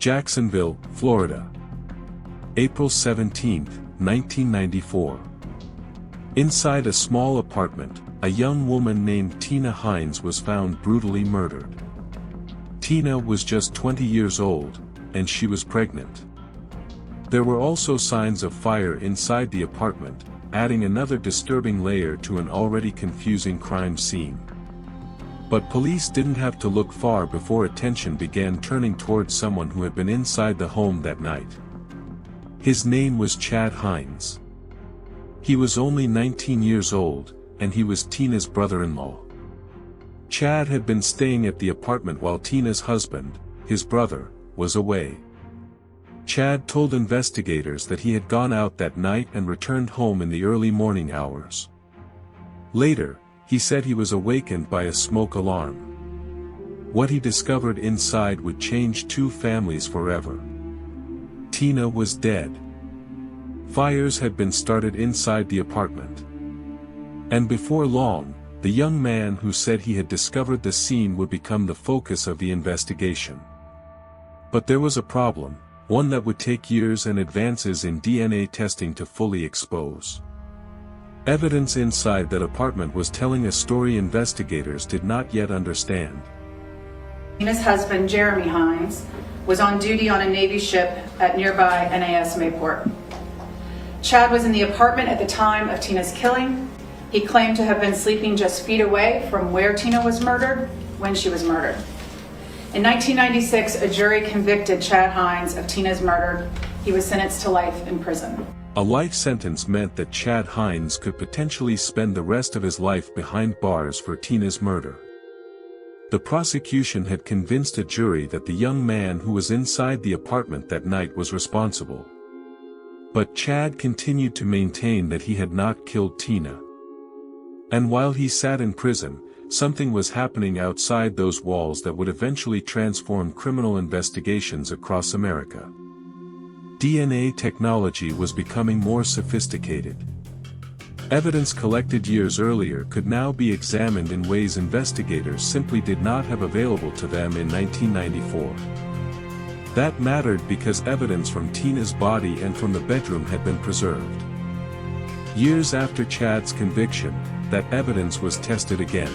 Jacksonville, Florida. April 17, 1994. Inside a small apartment, a young woman named Tina Heins was found brutally murdered. Tina was just 20 years old, and she was pregnant. There were also signs of fire inside the apartment, adding another disturbing layer to an already confusing crime scene. But police didn't have to look far before attention began turning towards someone who had been inside the home that night. His name was Chad Heins. He was only 19 years old, and he was Tina's brother-in-law. Chad had been staying at the apartment while Tina's husband, his brother, was away. Chad told investigators that he had gone out that night and returned home in the early morning hours. Later, he said he was awakened by a smoke alarm. What he discovered inside would change two families forever. Tina was dead. Fires had been started inside the apartment. And before long, the young man who said he had discovered the scene would become the focus of the investigation. But there was a problem, one that would take years and advances in DNA testing to fully expose. Evidence inside that apartment was telling a story investigators did not yet understand. Tina's husband, Jeremy Heins, was on duty on a Navy ship at nearby NAS Mayport. Chad was in the apartment at the time of Tina's killing. He claimed to have been sleeping just feet away from where Tina was murdered when she was murdered. In 1996, a jury convicted Chad Heins of Tina's murder. He was sentenced to life in prison. A life sentence meant that Chad Heins could potentially spend the rest of his life behind bars for Tina's murder. The prosecution had convinced a jury that the young man who was inside the apartment that night was responsible. But Chad continued to maintain that he had not killed Tina. And while he sat in prison, something was happening outside those walls that would eventually transform criminal investigations across America. DNA technology was becoming more sophisticated. Evidence collected years earlier could now be examined in ways investigators simply did not have available to them in 1994. That mattered because evidence from Tina's body and from the bedroom had been preserved. Years after Chad's conviction, that evidence was tested again.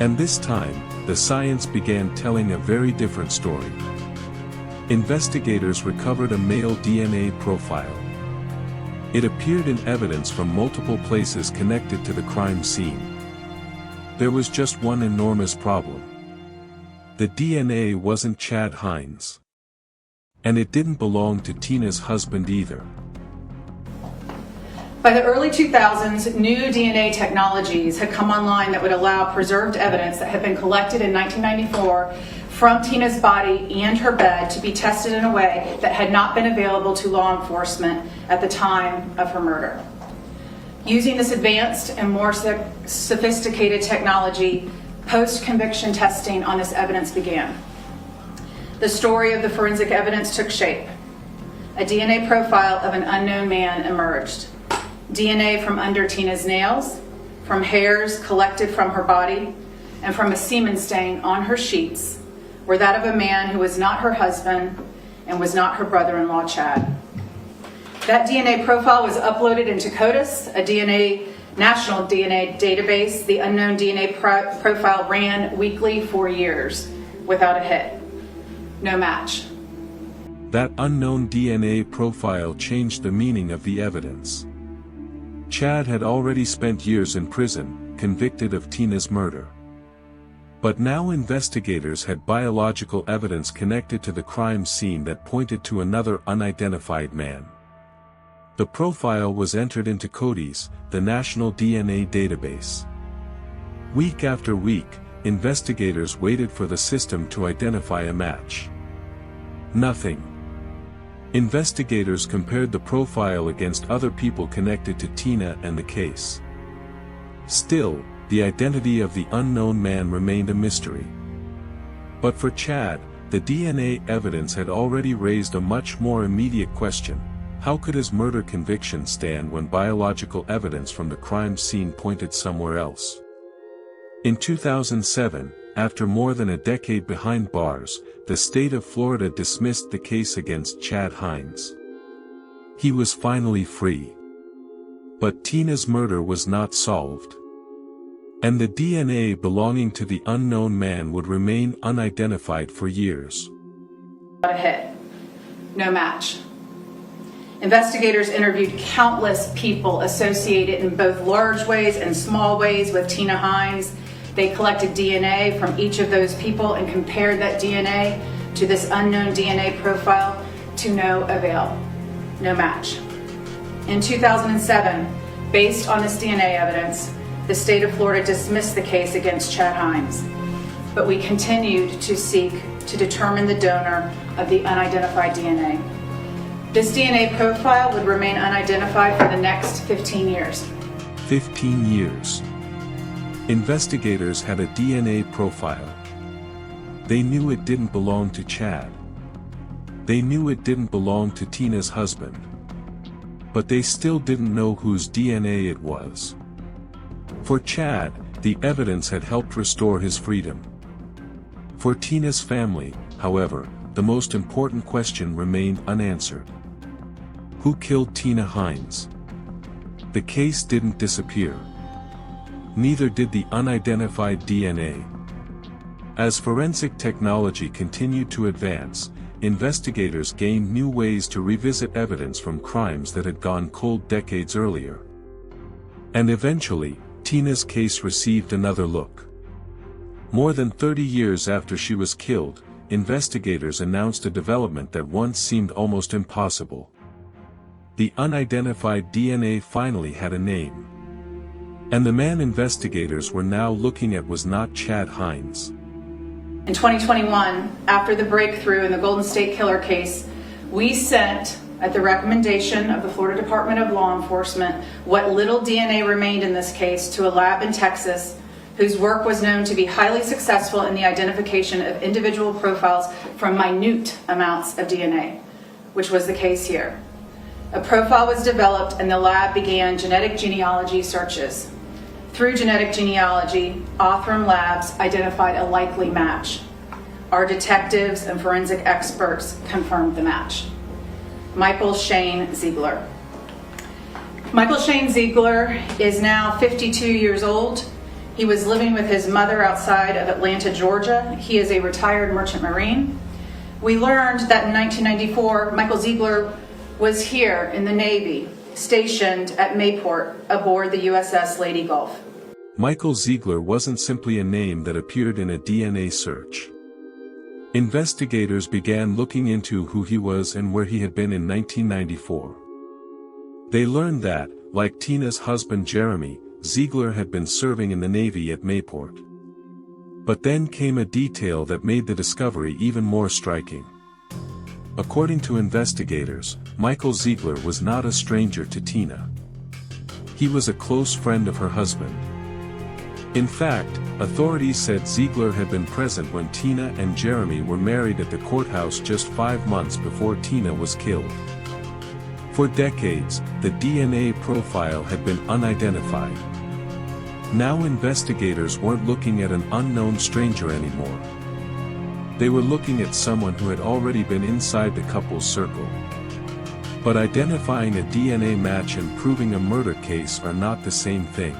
And this time, the science began telling a very different story. Investigators recovered a male DNA profile. It appeared in evidence from multiple places connected to the crime scene. There was just one enormous problem. The DNA wasn't Chad Heins. And it didn't belong to Tina's husband either. By the early 2000s, new DNA technologies had come online that would allow preserved evidence that had been collected in 1994 from Tina's body and her bed to be tested in a way that had not been available to law enforcement at the time of her murder. Using this advanced and more sophisticated technology, post-conviction testing on this evidence began. The story of the forensic evidence took shape. A DNA profile of an unknown man emerged. DNA from under Tina's nails, from hairs collected from her body, and from a semen stain on her sheets were that of a man who was not her husband and was not her brother-in-law, Chad. That DNA profile was uploaded into CODIS, a national DNA database. The unknown DNA profile ran weekly for years without a hit. No match. That unknown DNA profile changed the meaning of the evidence. Chad had already spent years in prison, convicted of Tina's murder. But now investigators had biological evidence connected to the crime scene that pointed to another unidentified man. The profile was entered into CODIS, the national DNA database. Week after week, investigators waited for the system to identify a match. Nothing. Investigators compared the profile against other people connected to Tina and the case. Still, the identity of the unknown man remained a mystery. But for Chad, the DNA evidence had already raised a much more immediate question: how could his murder conviction stand when biological evidence from the crime scene pointed somewhere else? In 2007, after more than a decade behind bars, the state of Florida dismissed the case against Chad Heins. He was finally free. But Tina's murder was not solved. And the DNA belonging to the unknown man would remain unidentified for years. A hit. No match. Investigators interviewed countless people associated in both large ways and small ways with Tina Heins. They collected DNA from each of those people and compared that DNA to this unknown DNA profile to no avail. No match. In 2007, based on this DNA evidence, the state of Florida dismissed the case against Chad Heins. But we continued to seek to determine the donor of the unidentified DNA. This DNA profile would remain unidentified for the next 15 years. 15 years. Investigators had a DNA profile. They knew it didn't belong to Chad. They knew it didn't belong to Tina's husband. But they still didn't know whose DNA it was. For Chad, the evidence had helped restore his freedom. For Tina's family, however, the most important question remained unanswered. Who killed Tina Heins? The case didn't disappear. Neither did the unidentified DNA. As forensic technology continued to advance, investigators gained new ways to revisit evidence from crimes that had gone cold decades earlier. And eventually, Tina's case received another look. More than 30 years after she was killed, investigators announced a development that once seemed almost impossible. The unidentified DNA finally had a name. And the man investigators were now looking at was not Chad Heins. In 2021, after the breakthrough in the Golden State Killer case, we sent, at the recommendation of the Florida Department of Law Enforcement, what little DNA remained in this case to a lab in Texas, whose work was known to be highly successful in the identification of individual profiles from minute amounts of DNA, which was the case here. A profile was developed and the lab began genetic genealogy searches. Through genetic genealogy, Othram Labs identified a likely match. Our detectives and forensic experts confirmed the match. Michael Shane Ziegler. Michael Shane Ziegler is now 52 years old. He was living with his mother outside of Atlanta, Georgia. He is a retired merchant marine. We learned that in 1994, Michael Ziegler was here in the Navy, stationed at Mayport aboard the USS Lady Gulf. Michael Ziegler wasn't simply a name that appeared in a DNA search. Investigators began looking into who he was and where he had been in 1994. They learned that, like Tina's husband Jeremy, Ziegler had been serving in the Navy at Mayport. But then came a detail that made the discovery even more striking. According to investigators, Michael Ziegler was not a stranger to Tina. He was a close friend of her husband. In fact, authorities said Ziegler had been present when Tina and Jeremy were married at the courthouse just 5 months before Tina was killed. For decades, the DNA profile had been unidentified. Now investigators weren't looking at an unknown stranger anymore. They were looking at someone who had already been inside the couple's circle. But identifying a DNA match and proving a murder case are not the same thing.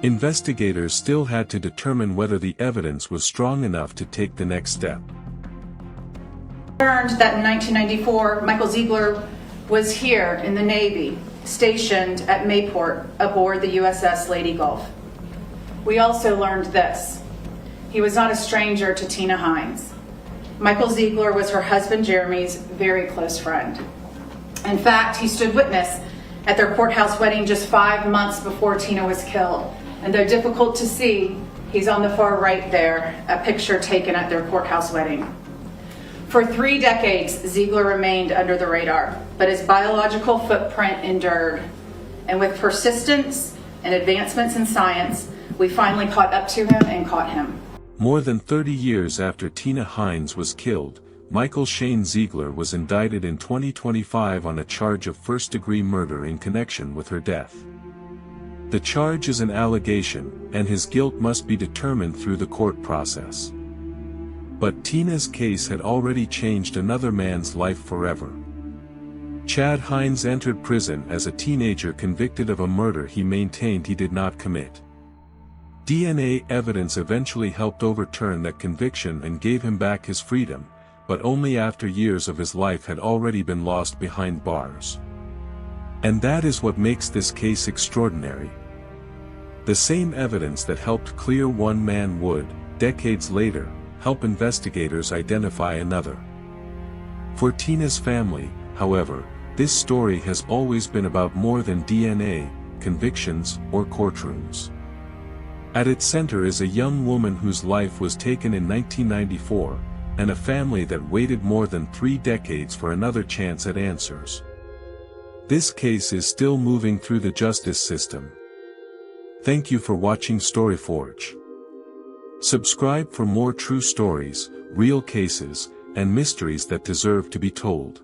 Investigators still had to determine whether the evidence was strong enough to take the next step. Learned that in 1994, Michael Ziegler was here in the Navy, stationed at Mayport aboard the USS Lady Gulf. We also learned this. He was not a stranger to Tina Heins. Michael Ziegler was her husband Jeremy's very close friend. In fact, he stood witness at their courthouse wedding just 5 months before Tina was killed. And though difficult to see, he's on the far right there, a picture taken at their courthouse wedding. For 3 decades, Ziegler remained under the radar, but his biological footprint endured. And with persistence and advancements in science, we finally caught up to him and caught him. More than 30 years after Tina Heins was killed, Michael Shane Ziegler was indicted in 2025 on a charge of first-degree murder in connection with her death. The charge is an allegation, and his guilt must be determined through the court process. But Tina's case had already changed another man's life forever. Chad Heins entered prison as a teenager convicted of a murder he maintained he did not commit. DNA evidence eventually helped overturn that conviction and gave him back his freedom, but only after years of his life had already been lost behind bars. And that is what makes this case extraordinary. The same evidence that helped clear one man would, decades later, help investigators identify another. For Tina's family, however, this story has always been about more than DNA, convictions, or courtrooms. At its center is a young woman whose life was taken in 1994, and a family that waited more than 3 decades for another chance at answers. This case is still moving through the justice system. Thank you for watching StoryForge. Subscribe for more true stories, real cases, and mysteries that deserve to be told.